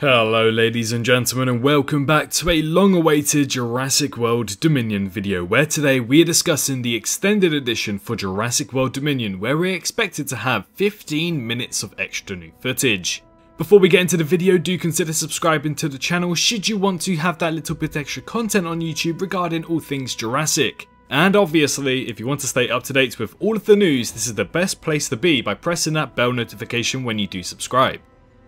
Hello ladies and gentlemen, and welcome back to a long-awaited Jurassic World Dominion video, where today we are discussing the extended edition for Jurassic World Dominion, where we're expected to have 15 minutes of extra new footage. Before we get into the video, do consider subscribing to the channel should you want to have that little bit extra content on YouTube regarding all things Jurassic. And obviously, if you want to stay up to date with all of the news, this is the best place to be by pressing that bell notification when you do subscribe.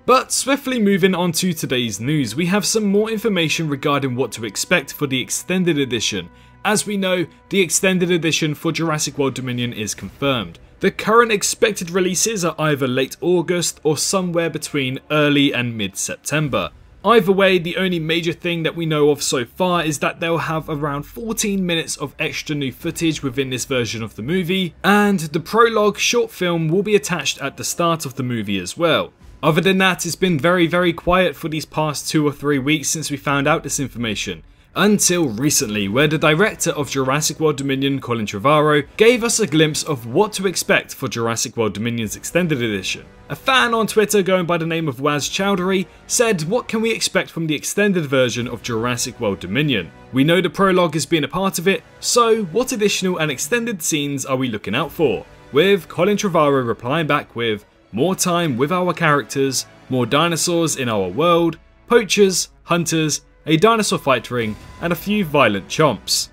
But swiftly moving on to today's news, we have some more information regarding what to expect for the extended edition. As we know, the extended edition for Jurassic World Dominion is confirmed. The current expected releases are either late August or somewhere between early and mid-September. Either way, the only major thing that we know of so far is that they'll have around 14 minutes of extra new footage within this version of the movie, and the prologue short film will be attached at the start of the movie as well. Other than that, it's been very quiet for these past 2 or 3 weeks since we found out this information. Until recently, where the director of Jurassic World Dominion, Colin Trevorrow, gave us a glimpse of what to expect for Jurassic World Dominion's extended edition. A fan on Twitter going by the name of Waz Chowdhury said, "What can we expect from the extended version of Jurassic World Dominion? We know the prologue has been a part of it, so what additional and extended scenes are we looking out for?" With Colin Trevorrow replying back with, "More time with our characters, more dinosaurs in our world, poachers, hunters, a dinosaur fight ring, and a few violent chomps."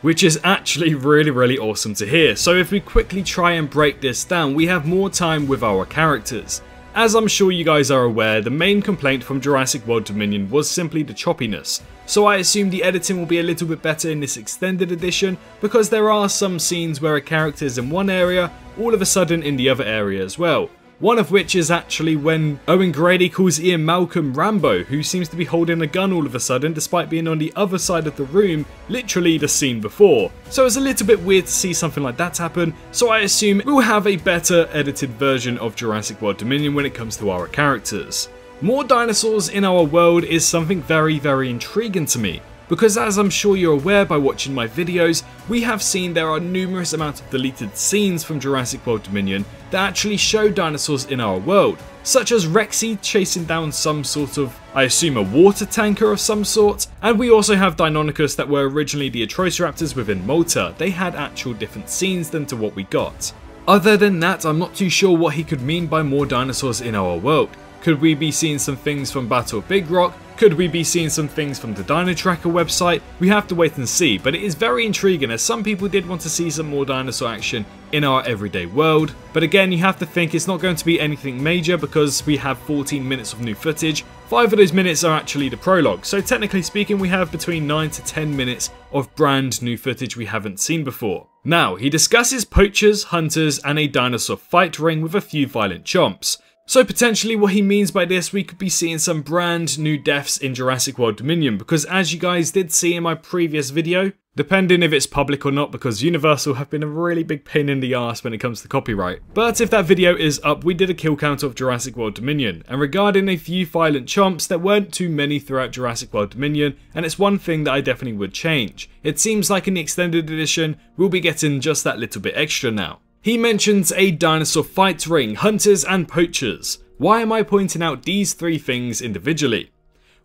Which is actually really awesome to hear. So if we quickly try and break this down, we have more time with our characters. As I'm sure you guys are aware, the main complaint from Jurassic World Dominion was simply the choppiness. So I assume the editing will be a little bit better in this extended edition, because there are some scenes where a character is in one area, all of a sudden in the other area as well. One of which is actually when Owen Grady calls Ian Malcolm Rambo, who seems to be holding a gun all of a sudden despite being on the other side of the room, literally the scene before. So it's a little bit weird to see something like that happen, so I assume we'll have a better edited version of Jurassic World Dominion when it comes to our characters. More dinosaurs in our world is something very intriguing to me, because as I'm sure you're aware by watching my videos, we have seen there are numerous amounts of deleted scenes from Jurassic World Dominion that actually show dinosaurs in our world, such as Rexy chasing down some sort of, I assume, a water tanker of some sort, and we also have Deinonychus that were originally the Atrociraptors within Malta. They had actual different scenes than to what we got. Other than that, I'm not too sure what he could mean by more dinosaurs in our world. Could we be seeing some things from Battle of Big Rock? Could we be seeing some things from the Dino Tracker website? We have to wait and see, but it is very intriguing as some people did want to see some more dinosaur action in our everyday world. But again, you have to think it's not going to be anything major because we have 14 minutes of new footage. 5 of those minutes are actually the prologue, so technically speaking we have between 9 to 10 minutes of brand new footage we haven't seen before. Now, he discusses poachers, hunters, and a dinosaur fight ring with a few violent chomps. So potentially what he means by this, we could be seeing some brand new deaths in Jurassic World Dominion, because as you guys did see in my previous video, depending if it's public or not, because Universal have been a really big pain in the ass when it comes to copyright. But if that video is up, we did a kill count of Jurassic World Dominion, and regarding a few violent chomps, there weren't too many throughout Jurassic World Dominion, and it's one thing that I definitely would change. It seems like in the extended edition, we'll be getting just that little bit extra now. He mentions a dinosaur fight ring, hunters and poachers. Why am I pointing out these 3 things individually?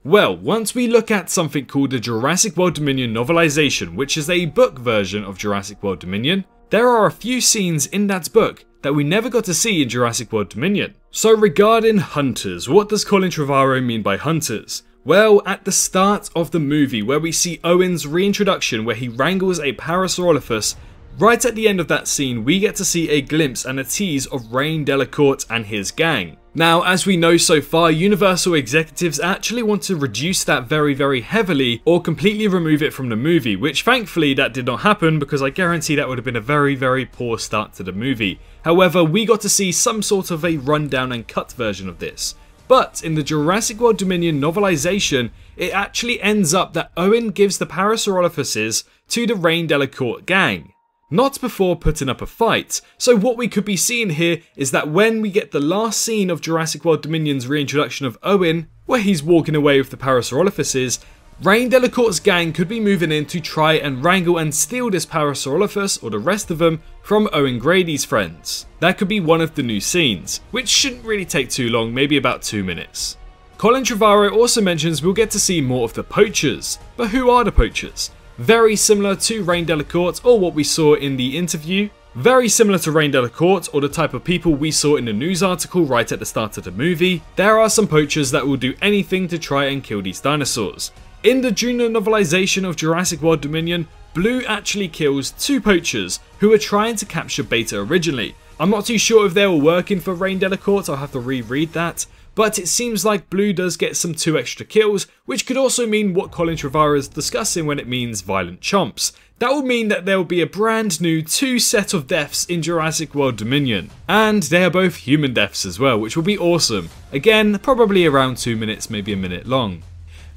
Well, once we look at something called the Jurassic World Dominion novelization, which is a book version of Jurassic World Dominion, there are a few scenes in that book that we never got to see in Jurassic World Dominion. So regarding hunters, what does Colin Trevorrow mean by hunters? Well, at the start of the movie where we see Owen's reintroduction where he wrangles a Parasaurolophus, right at the end of that scene, we get to see a glimpse and a tease of Rain Delacourt and his gang. Now, as we know so far, Universal executives actually want to reduce that very heavily or completely remove it from the movie, which thankfully that did not happen because I guarantee that would have been a very poor start to the movie. However, we got to see some sort of a rundown and cut version of this. But in the Jurassic World Dominion novelization, it actually ends up that Owen gives the Parasaurolophuses to the Rain Delacourt gang. Not before putting up a fight. So what we could be seeing here is that when we get the last scene of Jurassic World Dominion's reintroduction of Owen, where he's walking away with the Parasaurolophuses, Rain Delacourte's gang could be moving in to try and wrangle and steal this Parasaurolophus, or the rest of them, from Owen Grady's friends. That could be one of the new scenes, which shouldn't really take too long, maybe about 2 minutes. Colin Trevorrow also mentions we'll get to see more of the poachers. But who are the poachers? Very similar to Rain Delacourte, or what we saw in the interview. Very similar to Rain Delacourte, or the type of people we saw in the news article right at the start of the movie. There are some poachers that will do anything to try and kill these dinosaurs. In the junior novelization of Jurassic World Dominion, Blue actually kills 2 poachers who were trying to capture Beta originally. I'm not too sure if they were working for Rain Delacourte, I'll have to reread that. But it seems like Blue does get some 2 extra kills, which could also mean what Colin Trevorrow is discussing when it means violent chomps. That will mean that there will be a brand new 2 set of deaths in Jurassic World Dominion. And they are both human deaths as well, which will be awesome. Again, probably around 2 minutes, maybe a minute long.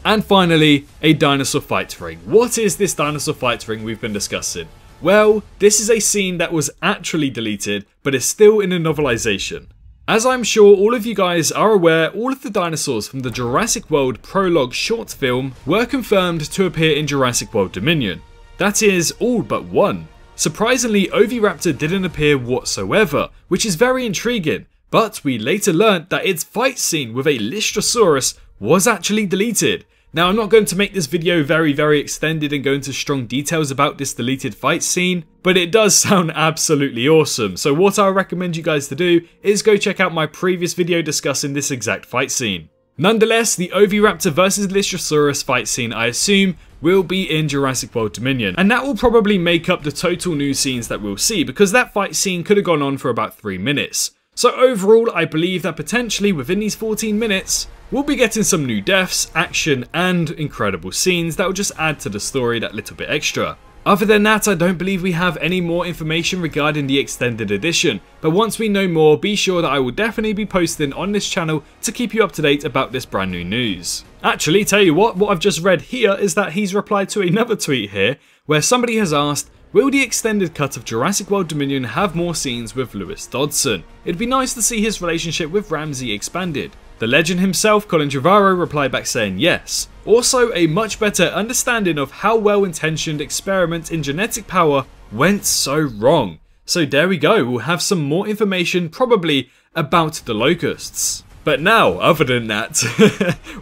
And finally, a dinosaur fight ring. What is this dinosaur fight ring we've been discussing? Well, this is a scene that was actually deleted, but is still in a novelization. As I'm sure all of you guys are aware, all of the dinosaurs from the Jurassic World Prologue short film were confirmed to appear in Jurassic World Dominion. That is, all but one. Surprisingly, Oviraptor didn't appear whatsoever, which is very intriguing, but we later learnt that its fight scene with a Lystrosaurus was actually deleted. Now, I'm not going to make this video very extended and go into strong details about this deleted fight scene, but it does sound absolutely awesome. So what I recommend you guys to do is go check out my previous video discussing this exact fight scene. Nonetheless, the Oviraptor vs Lystrosaurus fight scene, I assume, will be in Jurassic World Dominion, and that will probably make up the total new scenes that we'll see, because that fight scene could have gone on for about 3 minutes. So overall, I believe that potentially within these 14 minutes, we'll be getting some new deaths, action, and incredible scenes that will just add to the story that little bit extra. Other than that, I don't believe we have any more information regarding the extended edition, but once we know more, be sure that I will definitely be posting on this channel to keep you up to date about this brand new news. Actually, tell you what I've just read here is that he's replied to another tweet here, where somebody has asked, will the extended cut of Jurassic World Dominion have more scenes with Lewis Dodson? It'd be nice to see his relationship with Ramsey expanded. The legend himself, Colin Trevorrow, replied back saying yes. Also, a much better understanding of how well-intentioned experiments in genetic power went so wrong. So there we go, we'll have some more information probably about the locusts. But now, other than that,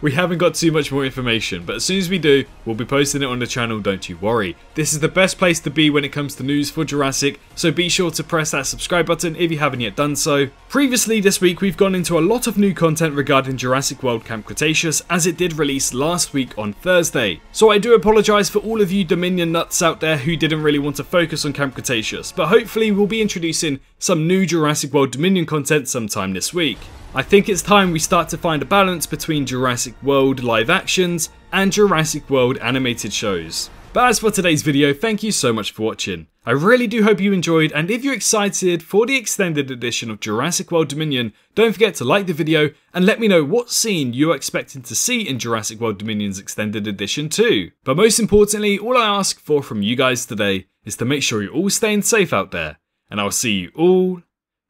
we haven't got too much more information, but as soon as we do, we'll be posting it on the channel, don't you worry. This is the best place to be when it comes to news for Jurassic, so be sure to press that subscribe button if you haven't yet done so. Previously this week, we've gone into a lot of new content regarding Jurassic World Camp Cretaceous, as it did release last week on Thursday. So I do apologise for all of you Dominion nuts out there who didn't really want to focus on Camp Cretaceous, but hopefully we'll be introducing some new Jurassic World Dominion content sometime this week. I think it's time we start to find a balance between Jurassic World live actions and Jurassic World animated shows. But as for today's video, thank you so much for watching. I really do hope you enjoyed, and if you're excited for the extended edition of Jurassic World Dominion, don't forget to like the video and let me know what scene you're expecting to see in Jurassic World Dominion's extended edition too. But most importantly, all I ask for from you guys today is to make sure you're all staying safe out there, and I'll see you all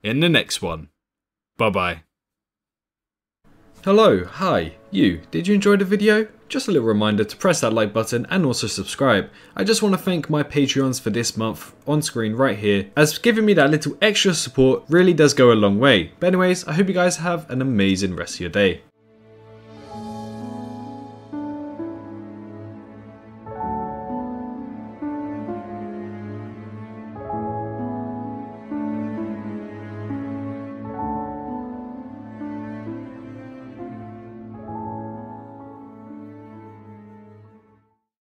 in the next one. Bye bye. Hello, hi, you. Did you enjoy the video? Just a little reminder to press that like button and also subscribe. I just want to thank my Patreons for this month on screen right here, as giving me that little extra support really does go a long way. But anyways, I hope you guys have an amazing rest of your day.